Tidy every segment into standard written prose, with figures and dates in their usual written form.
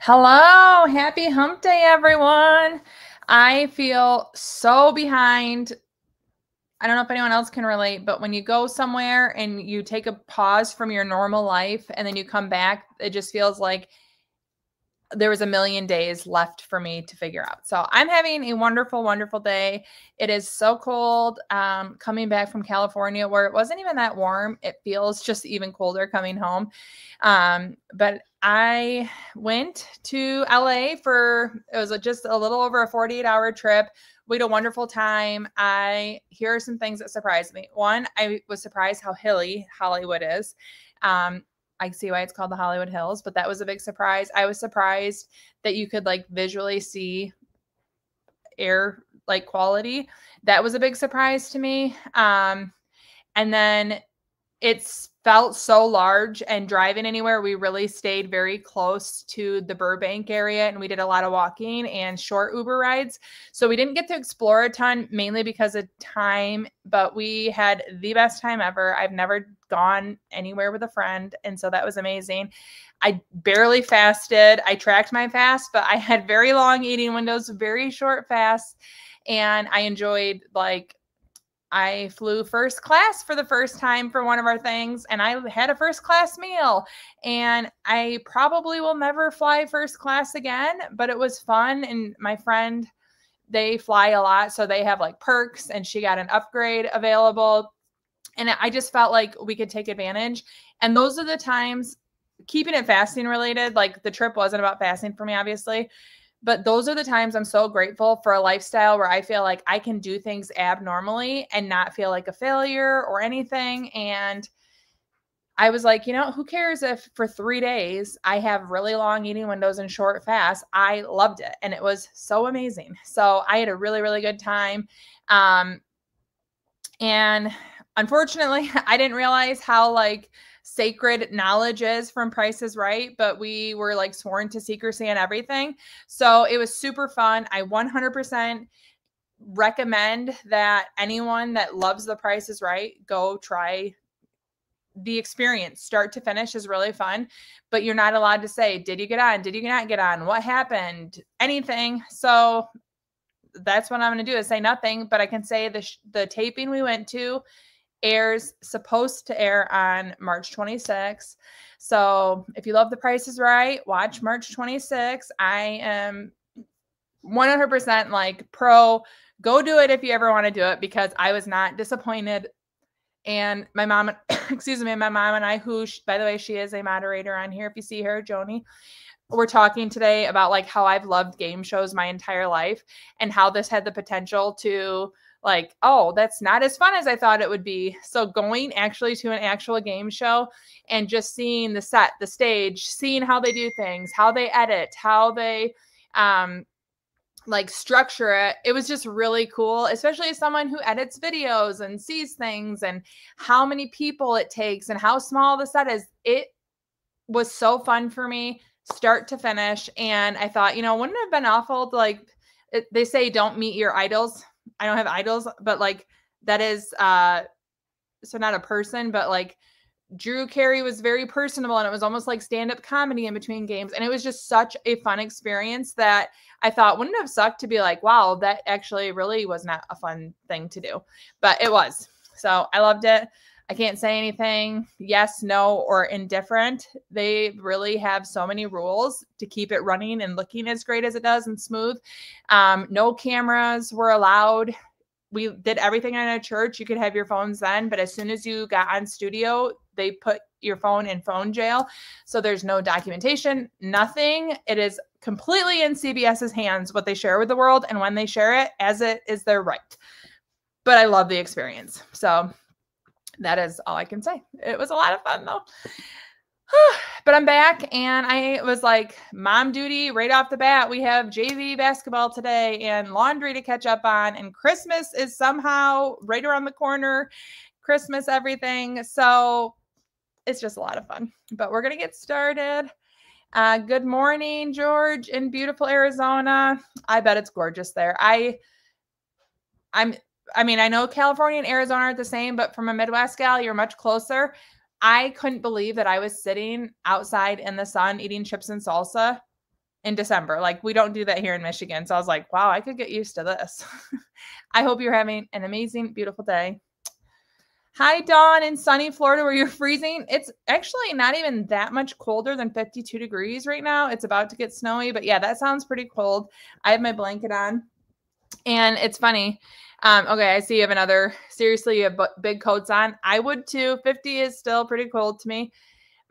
Hello, happy hump day, everyone. I feel so behind. I don't know if anyone else can relate, but when you go somewhere and you take a pause from your normal life and then you come back, it just feels like there was a million days left for me to figure out. So I'm having a wonderful, wonderful day. It is so cold. Coming back from California where it wasn't even that warm. It feels just even colder coming home. But I went to LA it was just a little over a 48-hour trip. We had a wonderful time. Here are some things that surprised me. One, I was surprised how hilly Hollywood is. I see why it's called the Hollywood Hills, but that was a big surprise. I was surprised that you could like visually see air like quality. That was a big surprise to me. And then it's felt so large, and driving anywhere, we really stayed very close to the Burbank area, and we did a lot of walking and short Uber rides. So we didn't get to explore a ton, mainly because of time, but we had the best time ever. I've never gone anywhere with a friend, and so that was amazing. I barely fasted. I tracked my fast, but I had very long eating windows, very short fasts, and I enjoyed I flew first class for the first time for one of our things, and I had a first class meal, and I probably will never fly first class again, but it was fun. And my friend, they fly a lot, so they have like perks, and she got an upgrade available. And I just felt like we could take advantage. And those are the times, keeping it fasting related, like the trip wasn't about fasting for me, obviously. But those are the times I'm so grateful for a lifestyle where I feel like I can do things abnormally and not feel like a failure or anything. And I was like, who cares if for 3 days I have really long eating windows and short fasts? I loved it. And it was so amazing. So I had a really, really good time. And unfortunately, I didn't realize how sacred knowledge is from Price is Right, but we were sworn to secrecy and everything. So it was super fun. I 100% recommend that anyone that loves The Price is Right, go try the experience. Start to finish is really fun, but you're not allowed to say, did you get on? Did you not get on? What happened? Anything. So that's what I'm going to do, is say nothing, but I can say the taping we went to supposed to air on March 26th. So if you love The Price is Right, watch March 26th. I am 100% pro, go do it if you ever want to do it, because I was not disappointed. And my mom, my mom and I, who, by the way, she is a moderator on here. If you see her, Joni, we're talking today about how I've loved game shows my entire life, and how this had the potential to oh, that's not as fun as I thought it would be. So going actually to an actual game show and just seeing the set, the stage, seeing how they do things, how they edit, how they structure it. It was just really cool, especially as someone who edits videos and sees things and how many people it takes and how small the set is. It was so fun for me, start to finish. And I thought, wouldn't it have been awful to they say don't meet your idols. I don't have idols, but that is so not a person, but Drew Carey was very personable, and it was almost like stand-up comedy in between games. And it was just such a fun experience that I thought, wouldn't it have sucked to be wow, that actually really was not a fun thing to do, but it was. So I loved it. I can't say anything yes, no, or indifferent. They really have so many rules to keep it running and looking as great as it does and smooth. No cameras were allowed. We did everything in a church. You could have your phones then, but as soon as you got on studio, they put your phone in phone jail. So there's no documentation, nothing. It is completely in CBS's hands, what they share with the world, and when they share it, as it is their right. But I love the experience. So that is all I can say. It was a lot of fun though. But I'm back, and I was mom duty right off the bat. We have JV basketball today and laundry to catch up on, and Christmas is somehow right around the corner. Christmas, everything. So it's just a lot of fun, but we're going to get started. Good morning, George, in beautiful Arizona. I bet it's gorgeous there. I know California and Arizona aren't the same, but from a Midwest gal, you're much closer. I couldn't believe that I was sitting outside in the sun eating chips and salsa in December. Like, we don't do that here in Michigan. So I was like, wow, I could get used to this. I hope you're having an amazing, beautiful day. Hi, Dawn, in sunny Florida where you're freezing. It's actually not even that much colder than 52 degrees right now. It's about to get snowy, but yeah, that sounds pretty cold. I have my blanket on, and it's funny. Okay, I see you have another. Seriously, you have big coats on. I would too. 50 is still pretty cold to me.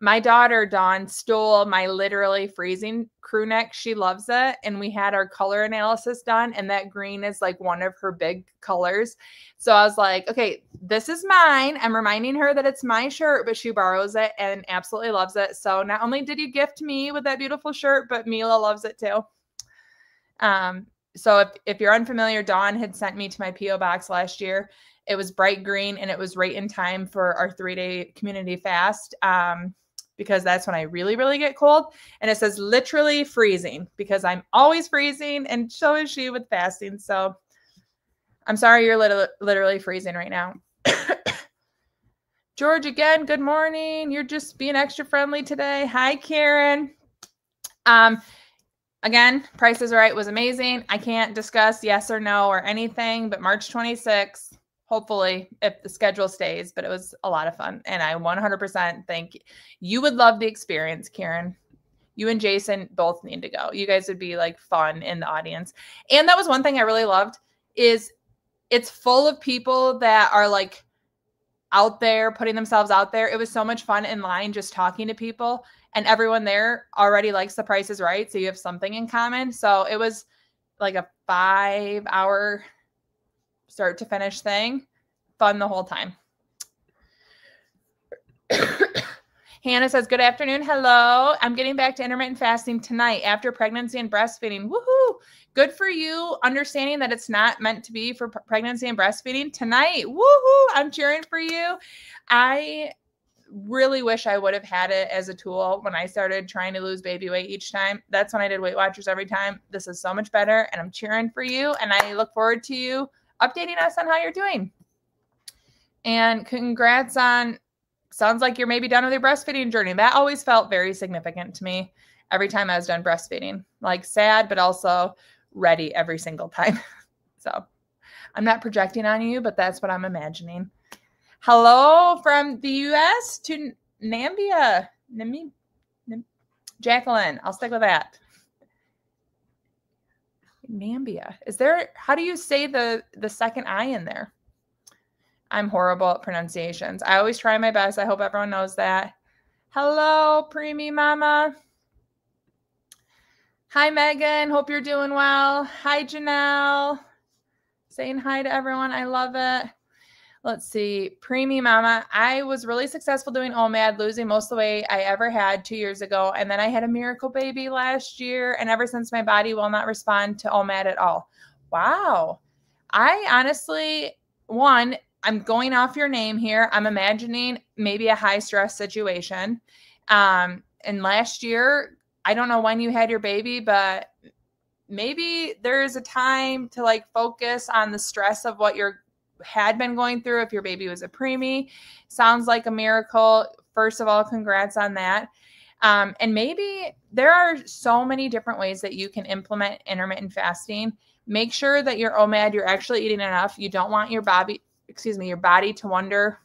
My daughter, Dawn, stole my literally freezing crew neck. She loves it. And we had our color analysis done, and that green is like one of her big colors. So I was like, okay, this is mine. I'm reminding her that it's my shirt, but she borrows it and absolutely loves it. So not only did you gift me with that beautiful shirt, but Mila loves it too. So if you're unfamiliar, Dawn had sent me to my P.O. box last year. It was bright green, and it was right in time for our 3-day community fast. Because that's when I really, really get cold. And it says literally freezing because I'm always freezing, and so is she with fasting. So I'm sorry you're literally freezing right now. George, again, good morning. You're just being extra friendly today. Hi, Karen. Again, Price is Right was amazing. I can't discuss yes or no or anything, but March 26th, hopefully, if the schedule stays, but it was a lot of fun. And I 100% think you would love the experience, Karen. You and Jason both need to go. You guys would be like fun in the audience. And that was one thing I really loved is it's full of people that are like out there, putting themselves out there. It was so much fun in line just talking to people, and everyone there already likes The Price is Right. So you have something in common. So it was like a 5-hour start to finish thing. Fun the whole time. Hannah says, good afternoon. Hello. I'm getting back to intermittent fasting tonight after pregnancy and breastfeeding. Woohoo. Good for you. Understanding that it's not meant to be for pregnancy and breastfeeding tonight. Woohoo. I'm cheering for you. I really wish I would have had it as a tool when I started trying to lose baby weight each time. That's when I did Weight Watchers every time. This is so much better, and I'm cheering for you, and I look forward to you updating us on how you're doing. And congrats on, sounds like you're maybe done with your breastfeeding journey. That always felt very significant to me every time I was done breastfeeding. Like sad, but also ready every single time. So I'm not projecting on you, but that's what I'm imagining. Hello from the U.S. to Nambia. Jacqueline, I'll stick with that. Nambia. Is there, how do you say the second I in there? I'm horrible at pronunciations. I always try my best. I hope everyone knows that. Hello, Preemie Mama. Hi, Megan. Hope you're doing well. Hi, Janelle. Saying hi to everyone. I love it. Let's see. Preemie Mama. I was really successful doing OMAD, losing most of the weight I ever had 2 years ago. And then I had a miracle baby last year. And ever since, my body will not respond to OMAD at all. Wow. I honestly, I'm going off your name here. I'm imagining maybe a high stress situation. And last year, I don't know when you had your baby, but maybe there's a time to like focus on the stress of what you had been going through. If your baby was a preemie, sounds like a miracle. First of all, congrats on that. And maybe there are so many different ways that you can implement intermittent fasting. Make sure that your OMAD, you're actually eating enough. You don't want your body to wonder,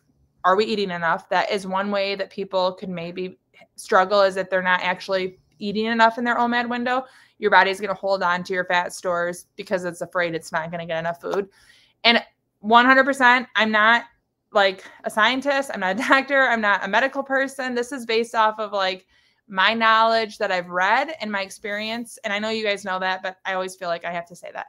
are we eating enough? That is one way that people could maybe struggle, is if they're not actually eating enough in their OMAD window. Your body's going to hold on to your fat stores because it's afraid it's not going to get enough food. And 100%, I'm not like a scientist. I'm not a doctor. I'm not a medical person. This is based off of like my knowledge that I've read and my experience. And I know you guys know that, but I always feel like I have to say that.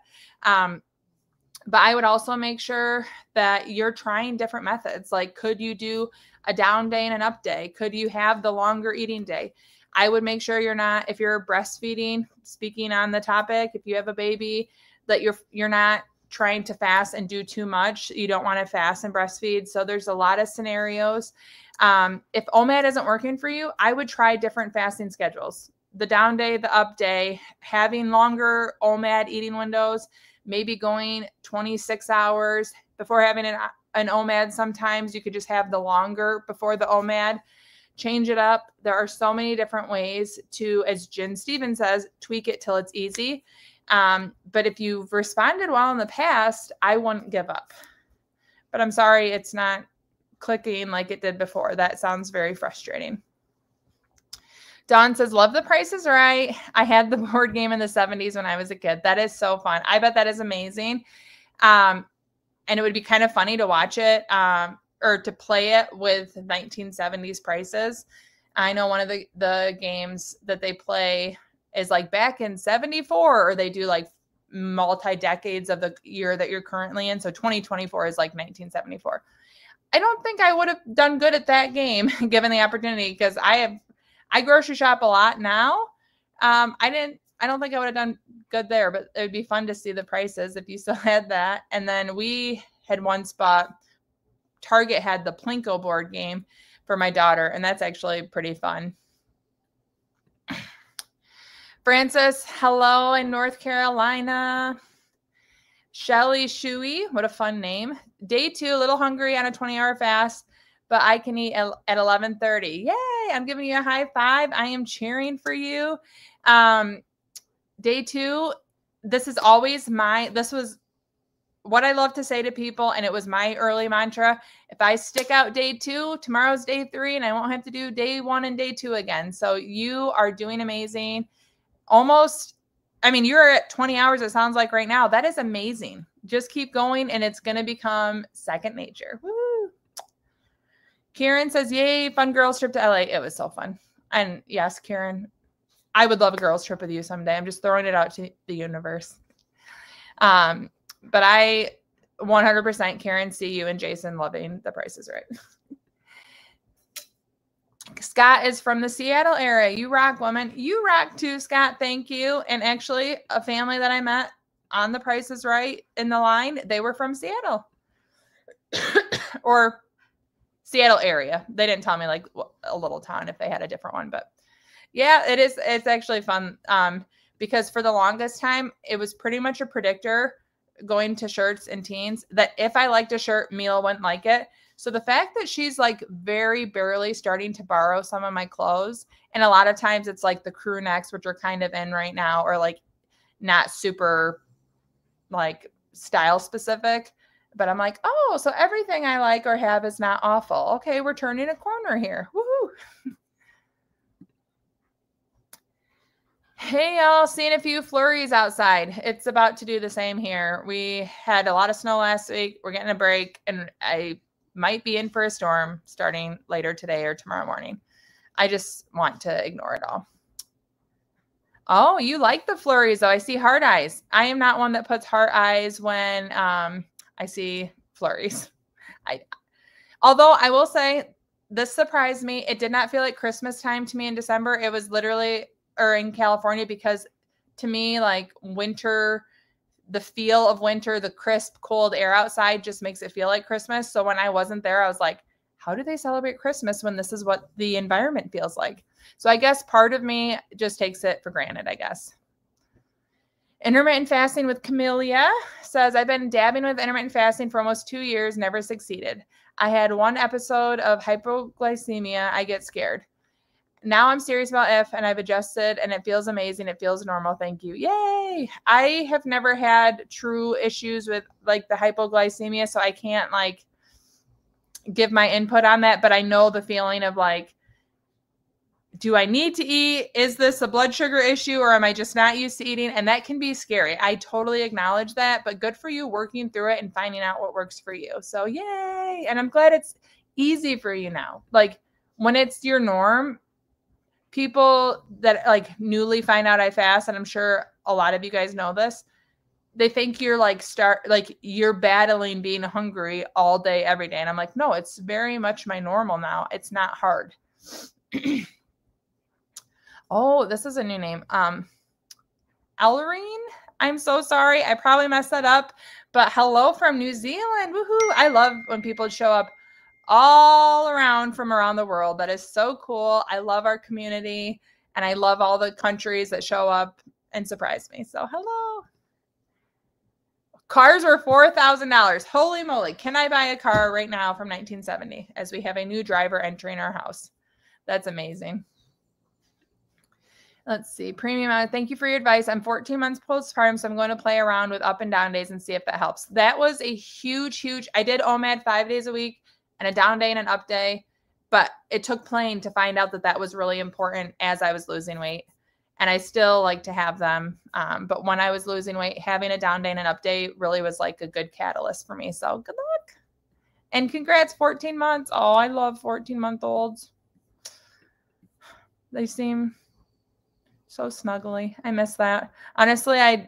But I would also make sure that you're trying different methods. Like, could you do a down day and an up day? Could you have the longer eating day? I would make sure you're not, if you're breastfeeding, speaking on the topic, if you have a baby, that you're not trying to fast and do too much. You don't want to fast and breastfeed. So there's a lot of scenarios. If OMAD isn't working for you, I would try different fasting schedules. The down day, the up day, having longer OMAD eating windows, maybe going 26 hours before having an OMAD. Sometimes you could just have the longer before the OMAD. change it up. There are so many different ways to, as Jen Stevens says, tweak it till it's easy. But if you've responded well in the past, I wouldn't give up. But I'm sorry it's not clicking like it did before. That sounds very frustrating. Dawn says, love The Price is Right. I had the board game in the 70s when I was a kid. That is so fun. I bet that is amazing. And it would be kind of funny to watch it or to play it with 1970s prices. I know one of the games that they play is like back in 74, or they do like multi-decades of the year that you're currently in. So 2024 is like 1974. I don't think I would have done good at that game given the opportunity, because I grocery shop a lot now. I don't think I would have done good there, but it would be fun to see the prices if you still had that. And then we had one spot, Target had the Plinko board game for my daughter, and that's actually pretty fun. Francis, hello in North Carolina. Shelly Shuey, what a fun name. Day 2, a little hungry on a 20-hour fast, but I can eat at 11:30. Yay, I'm giving you a high five. I am cheering for you. Day 2, this was what I love to say to people, and it was my early mantra. If I stick out day 2, tomorrow's day 3, and I won't have to do day 1 and day 2 again. So you are doing amazing. You're at 20 hours, it sounds like right now. That is amazing. Just keep going, and it's going to become second nature. Woo! Karen says, yay, fun girls trip to LA. It was so fun. And yes, Karen, I would love a girls trip with you someday. I'm just throwing it out to the universe. But I 100%, Karen, see you and Jason loving The Price is Right. Scott is from the Seattle area. You rock, woman. You rock too, Scott. Thank you. And actually, a family that I met on The Price is Right in the line, they were from Seattle or Seattle area. They didn't tell me like a little town if they had a different one, but yeah, it is. It's actually fun because for the longest time, it was pretty much a predictor going to shirts and teens that if I liked a shirt, Mila wouldn't like it. So the fact that she's like very barely starting to borrow some of my clothes, and a lot of times it's like the crew necks, which are kind of in right now, or like not super like style specific, but I'm like, oh, so everything I like or have is not awful. Okay, we're turning a corner here. Woohoo. Hey, y'all, seeing a few flurries outside. It's about to do the same here. We had a lot of snow last week. We're getting a break, and I might be in for a storm starting later today or tomorrow morning. I just want to ignore it all. Oh, you like the flurries, though. I see heart eyes. I am not one that puts heart eyes when I see flurries. Although I will say this surprised me. It did not feel like Christmas time to me in December. It was literally, or in California, because to me, like winter, the feel of winter, the crisp, cold air outside just makes it feel like Christmas. So when I wasn't there, I was like, how do they celebrate Christmas when this is what the environment feels like? So I guess part of me just takes it for granted, I guess. Intermittent fasting with Camellia says, I've been dabbing with intermittent fasting for almost 2 years, never succeeded. I had one episode of hypoglycemia. I get scared. Now I'm serious about if, and I've adjusted, and it feels amazing. It feels normal. Thank you. Yay. I have never had true issues with like the hypoglycemia, so I can't like give my input on that, but I know the feeling of like, do I need to eat? Is this a blood sugar issue, or am I just not used to eating? And that can be scary. I totally acknowledge that, but good for you working through it and finding out what works for you. So yay. And I'm glad it's easy for you now. Like when it's your norm, people that like newly find out I fast, and I'm sure a lot of you guys know this, they think you're like you're battling being hungry all day, every day. And I'm like, no, it's very much my normal now. It's not hard. Oh, this is a new name. Elrine. I'm so sorry. I probably messed that up, but hello from New Zealand. Woohoo. I love when people show up all around from around the world. That is so cool. I love our community, and I love all the countries that show up and surprise me. So hello. Cars were $4,000. Holy moly. Can I buy a car right now from 1970 as we have a new driver entering our house? That's amazing. Let's see. Premium. Thank you for your advice. I'm 14 months postpartum, so I'm going to play around with up and down days and see if that helps. That was a huge. I did OMAD 5 days a week and a down day and an up day, but it took playing to find out that that was really important as I was losing weight. And I still like to have them. But when I was losing weight, having a down day and an up day really was like a good catalyst for me. So good luck. And congrats, 14 months. Oh, I love 14-month-olds. They seem so snuggly. I miss that. Honestly,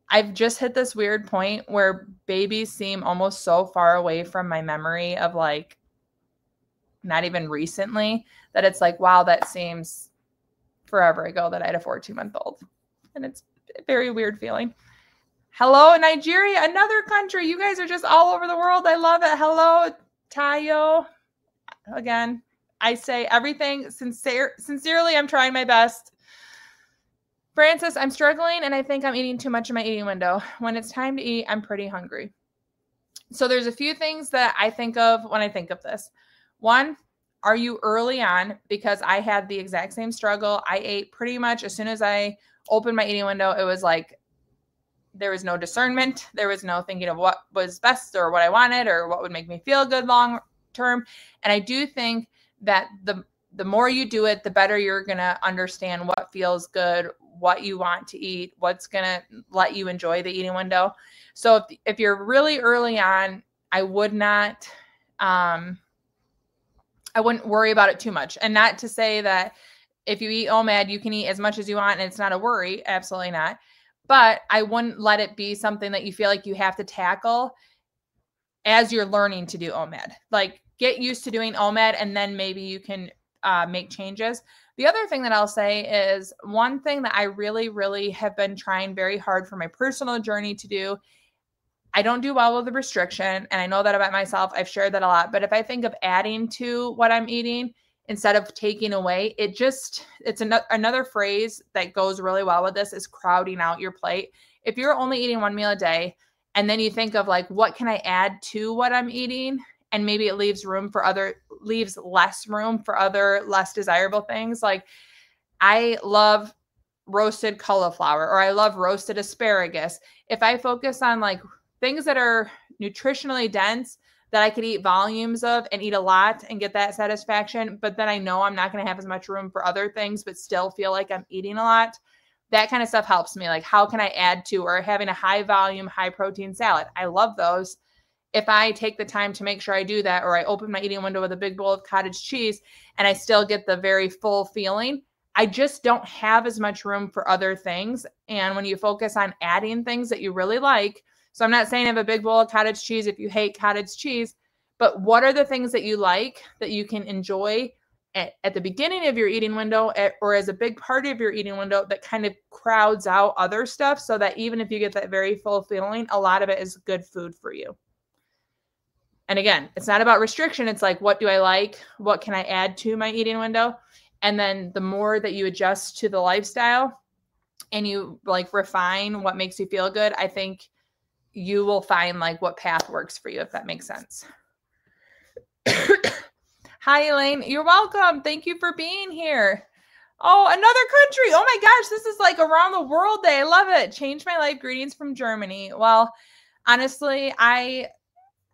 I've just hit this weird point where babies seem almost so far away from my memory of like not even recently that it's like, wow, that seems forever ago that I had a 14-month-old. And it's a very weird feeling. Hello, Nigeria, another country. You guys are just all over the world. I love it. Hello, Tayo. Again, I say everything sincerely. I'm trying my best. Francis, I'm struggling and I think I'm eating too much in my eating window. When it's time to eat, I'm pretty hungry. So there's a few things that I think of when I think of this. One, are you early on? Because I had the exact same struggle. I ate pretty much as soon as I opened my eating window. It was like there was no discernment. There was no thinking of what was best or what I wanted or what would make me feel good long term. And I do think that the more you do it, the better you're going to understand what feels good, what you want to eat, what's going to let you enjoy the eating window. So if you're really early on, I wouldn't worry about it too much. And not to say that if you eat OMAD, you can eat as much as you want and it's not a worry. Absolutely not. But I wouldn't let it be something that you feel like you have to tackle as you're learning to do OMAD. Like get used to doing OMAD and then maybe you can make changes. The other thing that I'll say is one thing that I really, really have been trying very hard for my personal journey to do. I don't do well with the restriction, and I know that about myself. I've shared that a lot. But if I think of adding to what I'm eating instead of taking away, it's another phrase that goes really well with this is crowding out your plate. If you're only eating one meal a day, and then you think of like, what can I add to what I'm eating? And maybe it leaves less room for other less desirable things. Like I love roasted cauliflower or I love roasted asparagus. If I focus on like things that are nutritionally dense that I could eat volumes of and eat a lot and get that satisfaction, but then I know I'm not going to have as much room for other things, but still feel like I'm eating a lot. That kind of stuff helps me. Like how can I add to, or having a high volume, high protein salad. I love those. If I take the time to make sure I do that, or I open my eating window with a big bowl of cottage cheese and I still get the very full feeling, I just don't have as much room for other things. And when you focus on adding things that you really like, so I'm not saying have a big bowl of cottage cheese if you hate cottage cheese, but what are the things that you like that you can enjoy at the beginning of your eating window or as a big part of your eating window that kind of crowds out other stuff so that even if you get that very full feeling, a lot of it is good food for you. And again, it's not about restriction. It's like, what do I like? What can I add to my eating window? And then the more that you adjust to the lifestyle and you like refine what makes you feel good, I think you will find like what path works for you, if that makes sense. Hi, Elaine. You're welcome. Thank you for being here. Oh, another country. Oh my gosh, this is like around the world day. I love it. Change my life. Greetings from Germany. Well, honestly,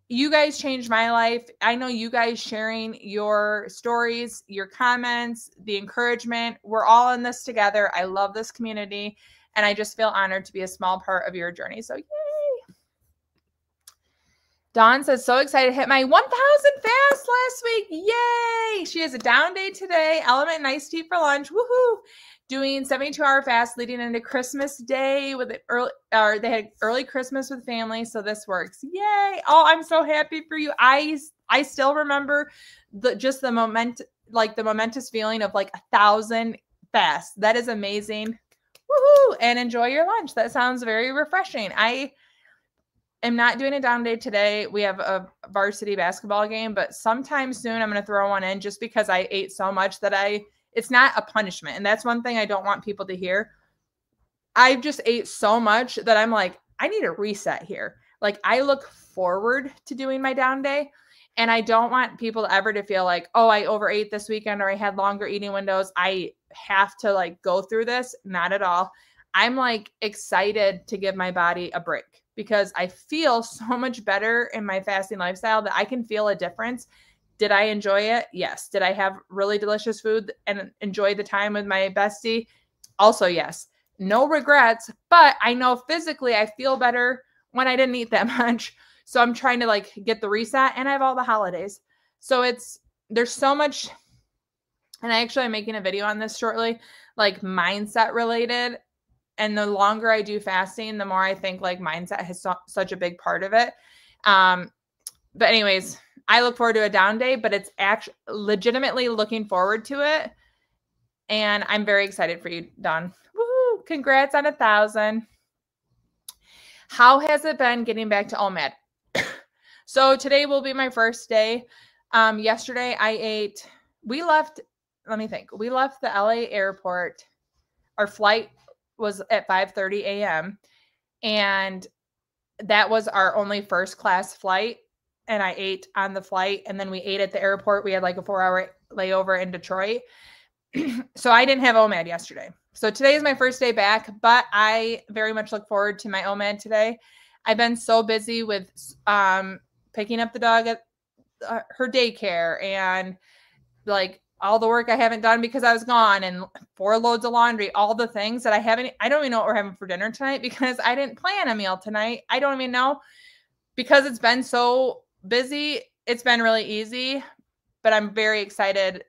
you guys changed my life. I know you guys sharing your stories, your comments, the encouragement. We're all in this together. I love this community, and I just feel honored to be a small part of your journey. So yay. Dawn says, so excited to hit my 1,000 fast last week. Yay. She has a down day today. Element and iced tea for lunch. Woohoo. Doing 72-hour fast leading into Christmas Day with it early, or they had early Christmas with family. So this works. Yay. Oh, I'm so happy for you. I still remember the momentous feeling of like 1,000 fast. That is amazing. Woohoo. And enjoy your lunch. That sounds very refreshing. I am not doing a down day today. We have a varsity basketball game, but sometime soon I'm going to throw one in just because I ate so much that it's not a punishment. And that's one thing I don't want people to hear. I just ate so much that I'm like, I need a reset here. Like I look forward to doing my down day. And I don't want people ever to feel like, oh, I overate this weekend or I had longer eating windows. I have to like go through this. Not at all. I'm like excited to give my body a break because I feel so much better in my fasting lifestyle that I can feel a difference. Did I enjoy it? Yes. Did I have really delicious food and enjoy the time with my bestie? Also, yes. No regrets, but I know physically I feel better when I didn't eat that much. So I'm trying to like get the reset, and I have all the holidays. So there's so much, and I actually am making a video on this shortly, like mindset related. And the longer I do fasting, the more I think like mindset has such a big part of it. But anyways, I look forward to a down day, but it's actually legitimately looking forward to it. And I'm very excited for you, Dawn. Woo! Congrats on 1,000. How has it been getting back to OMAD? So today will be my first day. Yesterday we left the LA airport. Our flight was at 5:30 a.m. and that was our only first class flight. And I ate on the flight, and then we ate at the airport. We had like a 4-hour layover in Detroit. So I didn't have OMAD yesterday. So today is my first day back, but I very much look forward to my OMAD today. I've been so busy with picking up the dog at her daycare and like all the work I haven't done because I was gone, and 4 loads of laundry, all the things that I don't even know what we're having for dinner tonight because I didn't plan a meal tonight. I don't even know because it's been so busy. It's been really easy, but I'm very excited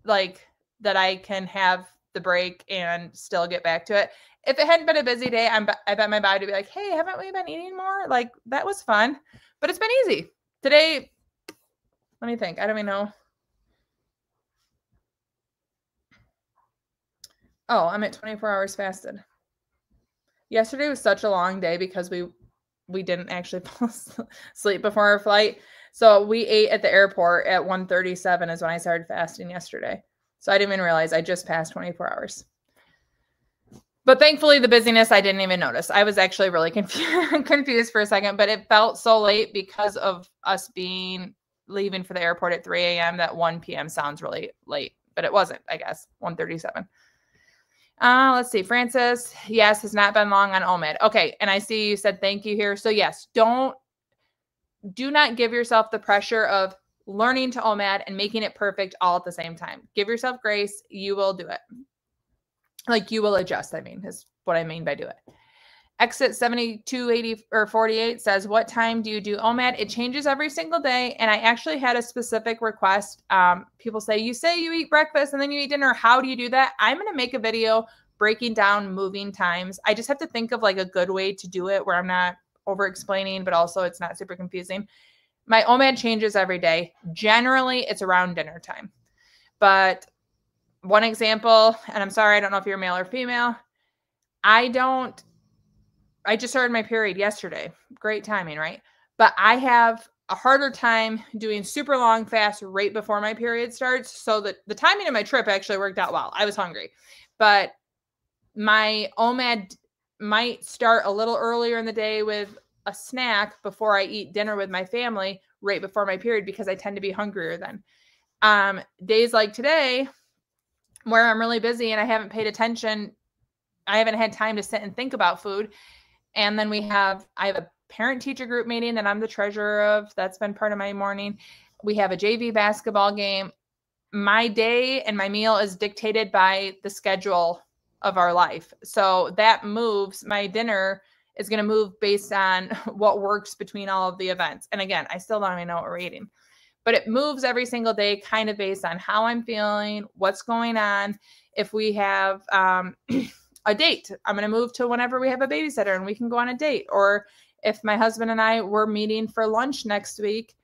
like that I can have the break and still get back to it. If it hadn't been a busy day, I bet my body would be like, hey, haven't we been eating more? Like that was fun, but it's been easy. Today, let me think. I don't even know. Oh, I'm at 24 hours fasted. Yesterday was such a long day because we didn't actually fall asleep before our flight. So we ate at the airport at 1:37 is when I started fasting yesterday. So I didn't even realize I just passed 24 hours. But thankfully, the busyness, I didn't even notice. I was actually really confused for a second, but it felt so late because of us leaving for the airport at 3 a.m. that 1 p.m. sounds really late, but it wasn't, I guess, 1:37. Let's see. Francis, yes, has not been long on OMAD. Okay, and I see you said thank you here. So yes, do not give yourself the pressure of learning to OMAD and making it perfect all at the same time. Give yourself grace. You will do it. Like you will adjust, I mean, is what I mean by do it. Exit 7280 or 48 says, what time do you do OMAD? It changes every single day. And I actually had a specific request. People say you eat breakfast and then you eat dinner. How do you do that? I'm going to make a video breaking down moving times. I just have to think of like a good way to do it where I'm not over explaining, but also it's not super confusing. My OMAD changes every day. Generally, it's around dinner time. But one example, and I'm sorry, I don't know if you're male or female. I just started my period yesterday. Great timing, right? But I have a harder time doing super long fast right before my period starts. So the timing of my trip actually worked out well. I was hungry. But my OMAD might start a little earlier in the day with a snack before I eat dinner with my family right before my period because I tend to be hungrier then. Days like today where I'm really busy and I haven't paid attention, I haven't had time to sit and think about food. And then I have a parent-teacher group meeting that I'm the treasurer of. That's been part of my morning. We have a JV basketball game. My day and my meal is dictated by the schedule of our life. So that moves. My dinner is going to move based on what works between all of the events. And again, I still don't even know what we're eating. But it moves every single day kind of based on how I'm feeling, what's going on. If we have a date, I'm going to move to whenever we have a babysitter and we can go on a date. Or if my husband and I were meeting for lunch next week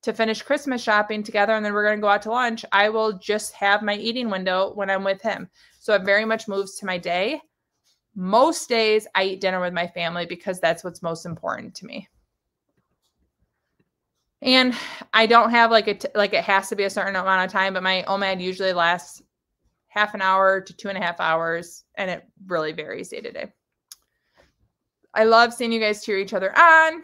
to finish Christmas shopping together and then we're going to go out to lunch, I will just have my eating window when I'm with him. So it very much moves to my day. Most days I eat dinner with my family because that's what's most important to me. And I don't have like it has to be a certain amount of time, but my OMAD usually lasts half an hour to 2.5 hours, and it really varies day to day. I love seeing you guys cheer each other on.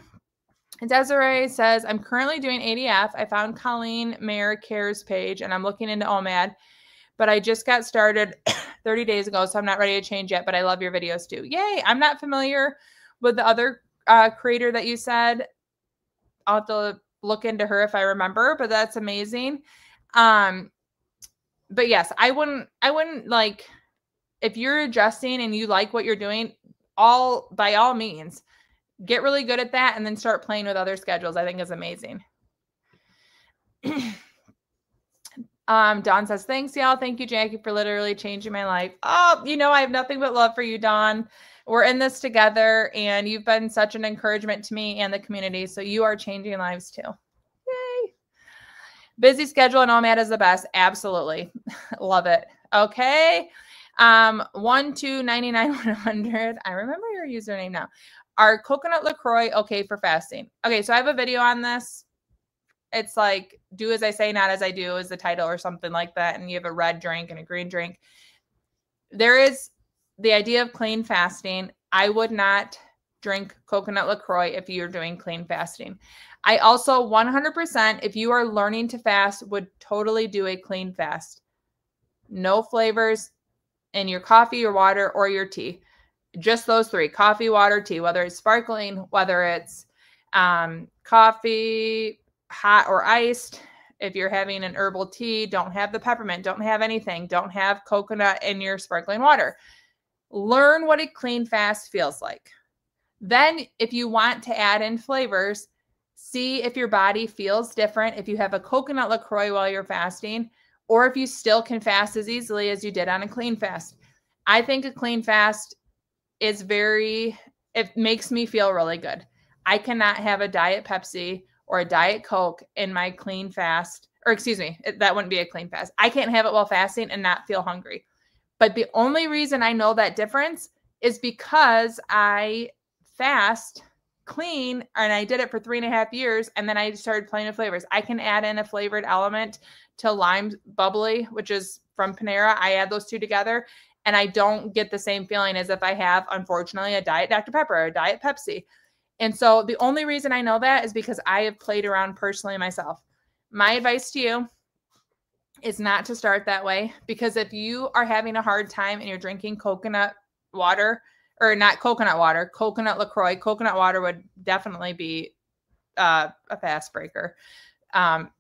Desiree says, I'm currently doing ADF. I found Colleen Mayer Cares page and I'm looking into OMAD, but I just got started 30 days ago, so I'm not ready to change yet, but I love your videos too. Yay. I'm not familiar with the other creator that you said. I'll have to look into her if I remember, but that's amazing. But yes, I wouldn't like, if you're adjusting and you like what you're doing, by all means, get really good at that and then start playing with other schedules. I think is amazing. Dawn says, thanks, y'all. Thank you, Jackie, for literally changing my life. Oh, I have nothing but love for you, Dawn. We're in this together, and you've been such an encouragement to me and the community. So you are changing lives too. Yay. Busy schedule and OMAD is the best. Absolutely. Love it. Okay. 1-2-99-100. I remember your username now. Are coconut LaCroix okay for fasting? Okay, so I have a video on this. It's like, do as I say, not as I do is the title or something like that. And you have a red drink and a green drink. There is the idea of clean fasting. I would not drink coconut LaCroix if you're doing clean fasting. I also 100%, if you are learning to fast, would totally do a clean fast. No flavors in your coffee, your water, or your tea. Just those three: coffee, water, tea, whether it's sparkling, whether it's coffee, hot or iced. If you're having an herbal tea, don't have the peppermint, don't have anything, don't have coconut in your sparkling water. Learn what a clean fast feels like. Then if you want to add in flavors, see if your body feels different if you have a coconut LaCroix while you're fasting, or if you still can fast as easily as you did on a clean fast. I think a clean fast is it makes me feel really good. I cannot have a Diet Pepsi or a Diet Coke in my clean fast, or excuse me, that wouldn't be a clean fast. I can't have it while fasting and not feel hungry. But the only reason I know that difference is because I fast clean and I did it for 3.5 years. And then I started playing with flavors. I can add in a flavored element to lime bubbly, which is from Panera. I add those two together and I don't get the same feeling as if I have, unfortunately, a Diet Dr. Pepper or a Diet Pepsi. And so the only reason I know that is because I have played around personally myself. My advice to you is not to start that way, because if you are having a hard time and you're drinking coconut water, or not coconut water, coconut LaCroix, coconut water would definitely be a fast breaker. But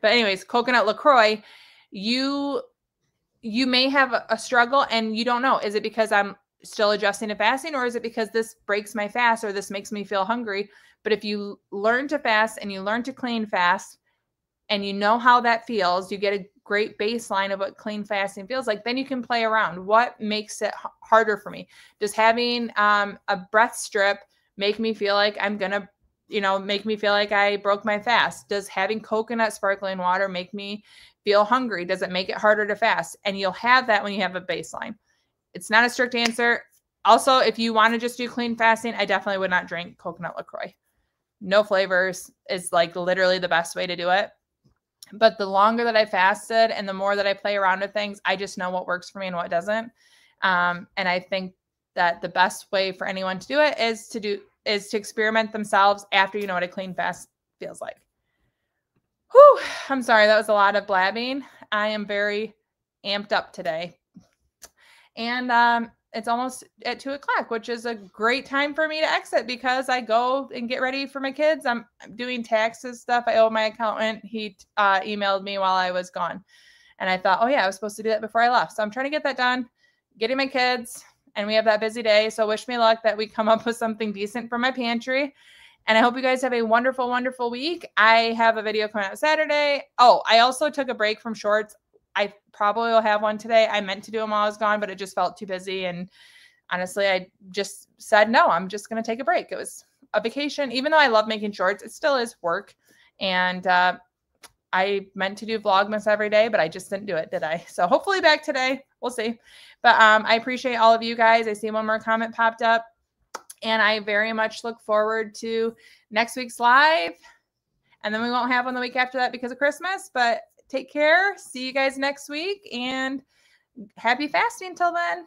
anyways, coconut LaCroix, you may have a struggle and you don't know. Is it because I'm still adjusting to fasting, or is it because this breaks my fast or this makes me feel hungry? But if you learn to fast and you learn to clean fast and you know how that feels, you get a great baseline of what clean fasting feels like, then you can play around. What makes it harder for me? Does having a breath strip make me feel like I'm going to, make me feel like I broke my fast? Does having coconut sparkling water make me feel hungry? Does it make it harder to fast? And you'll have that when you have a baseline. It's not a strict answer. Also, if you want to just do clean fasting, I definitely would not drink coconut LaCroix. No flavors is like literally the best way to do it. But the longer that I fasted and the more that I play around with things, I just know what works for me and what doesn't. And I think that the best way for anyone to do it is to experiment themselves after you know what a clean fast feels like. Whew, I'm sorry, that was a lot of blabbing. I am very amped up today. And it's almost at 2:00, which is a great time for me to exit because I go and get ready for my kids. I'm doing taxes stuff. I owe my accountant. He emailed me while I was gone. And I thought, oh yeah, I was supposed to do that before I left. So I'm trying to get that done, getting my kids, and we have that busy day. So wish me luck that we come up with something decent for my pantry. And I hope you guys have a wonderful, wonderful week. I have a video coming out Saturday. Oh, I also took a break from shorts. I probably will have one today. I meant to do them while I was gone, but it just felt too busy. And honestly, I just said, no, I'm just going to take a break. It was a vacation. Even though I love making shorts, it still is work. And I meant to do Vlogmas every day, but I just didn't do it, did I? So hopefully back today. We'll see. But I appreciate all of you guys. I see one more comment popped up. And I very much look forward to next week's live. And then we won't have one the week after that because of Christmas. But take care. See you guys next week. And happy fasting till then.